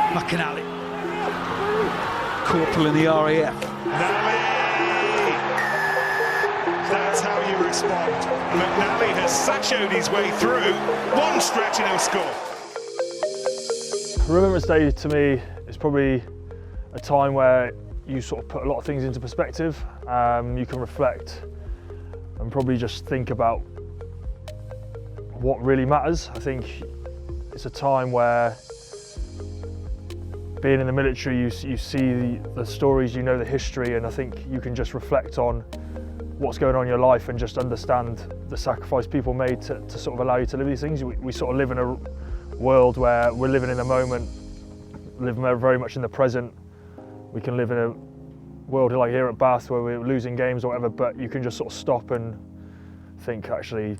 McNally, Corporal in the RAF. McNally! That's how you respond. McNally has sashayed his way through. One stretch and he'll score. Remembrance Day to me is probably a time where you sort of put a lot of things into perspective. You can reflect and probably just think about what really matters. I think it's a time where, being in the military, you see the stories, you know the history, and I think you can just reflect on what's going on in your life and just understand the sacrifice people made to sort of allow you to live these things. We sort of live in a world where we're living in the moment, live very much in the present. We can live in a world like here at Bath where we're losing games or whatever, but you can just sort of stop and think, actually,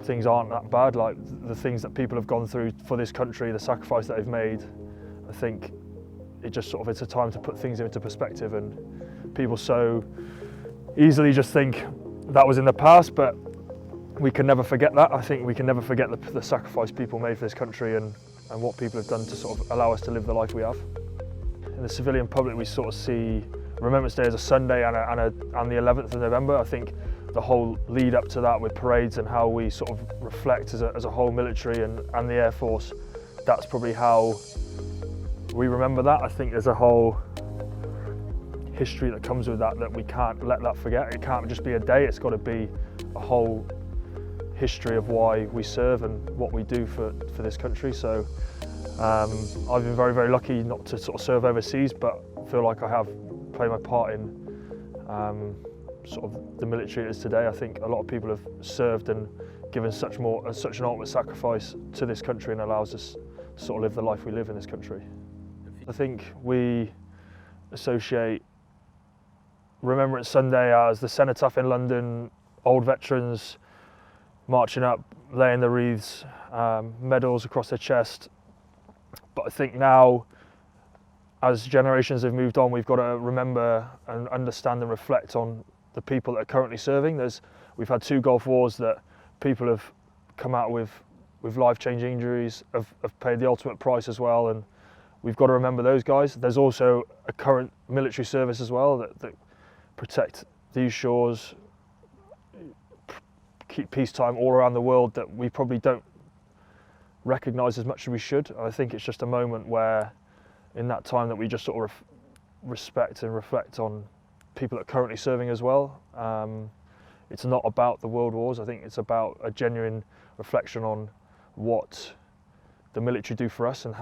things aren't that bad. Like, the things that people have gone through for this country, the sacrifice that they've made, I think it just sort of, it's a time to put things into perspective, and people so easily just think that was in the past, but we can never forget that. I think we can never forget the sacrifice people made for this country and what people have done to sort of allow us to live the life we have. In the civilian public, we sort of see Remembrance Day as a Sunday and the 11th of November. I think the whole lead up to that with parades and how we sort of reflect as a whole military and the Air Force, that's probably how we remember that. I think there's a whole history that comes with that we can't let that forget. It can't just be a day, it's got to be a whole history of why we serve and what we do for this country. So I've been very, very lucky not to sort of serve overseas, but feel like I have played my part in sort of the military it is today. I think a lot of people have served and given such an ultimate sacrifice to this country and allows us to sort of live the life we live in this country. I think we associate Remembrance Sunday as the cenotaph in London, old veterans marching up, laying the wreaths, medals across their chest. But I think now, as generations have moved on, we've got to remember and understand and reflect on the people that are currently serving. We've had 2 Gulf Wars that people have come out with life-changing injuries, have paid the ultimate price as well, and we've got to remember those guys. There's also a current military service as well that protect these shores, keep peacetime all around the world, that we probably don't recognise as much as we should. I think it's just a moment where, in that time, that we just sort of respect and reflect on people that are currently serving as well. It's not about the world wars. I think it's about a genuine reflection on what the military do for us and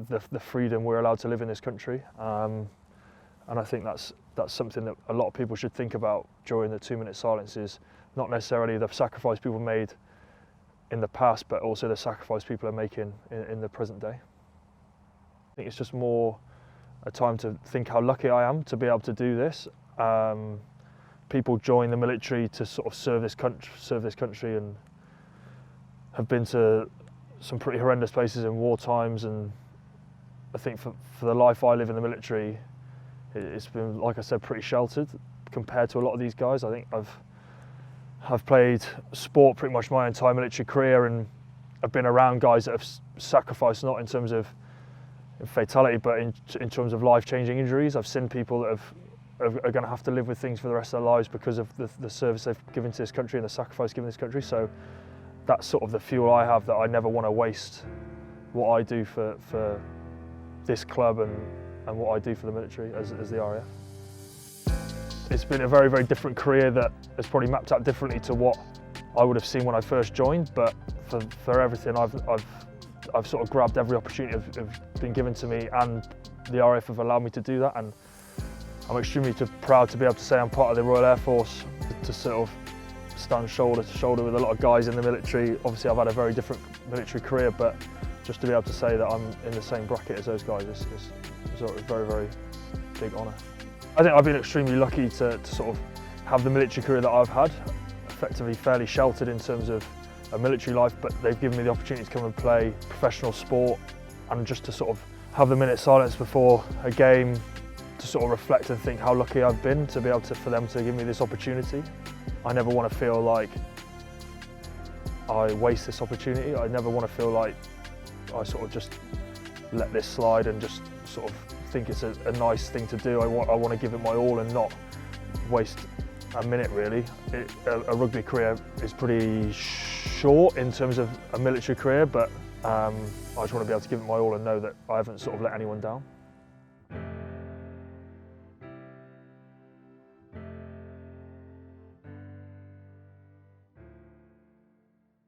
the freedom we're allowed to live in this country. And I think that's something that a lot of people should think about during the 2-minute silence, is not necessarily the sacrifice people made in the past, but also the sacrifice people are making in the present day. I think it's just more a time to think how lucky I am to be able to do this. People join the military to sort of serve this country and have been to some pretty horrendous places in war times, and I think for the life I live in the military, it's been, like I said, pretty sheltered compared to a lot of these guys. I think I've played sport pretty much my entire military career, and I've been around guys that have sacrificed, not in terms of fatality, but in terms of life-changing injuries. I've seen people that are going to have to live with things for the rest of their lives because of the service they've given to this country and the sacrifice given to this country. So that's sort of the fuel I have, that I never want to waste what I do for this club and what I do for the military as the RAF. It's been a very, very different career that has probably mapped out differently to what I would have seen when I first joined, but for everything I've sort of grabbed every opportunity that's been given to me, and the RAF have allowed me to do that, and I'm extremely proud to be able to say I'm part of the Royal Air Force, to sort of stand shoulder to shoulder with a lot of guys in the military. Obviously I've had a very different military career, but just to be able to say that I'm in the same bracket as those guys is a very, very big honour. I think I've been extremely lucky to sort of have the military career that I've had, effectively fairly sheltered in terms of a military life, but they've given me the opportunity to come and play professional sport, and just to sort of have the minute silence before a game to sort of reflect and think how lucky I've been to be able for them to give me this opportunity. I never want to feel like I waste this opportunity. I never want to feel like I sort of just let this slide and just sort of think it's a nice thing to do. I want to give it my all and not waste a minute really. A rugby career is pretty short in terms of a military career, but I just want to be able to give it my all and know that I haven't sort of let anyone down.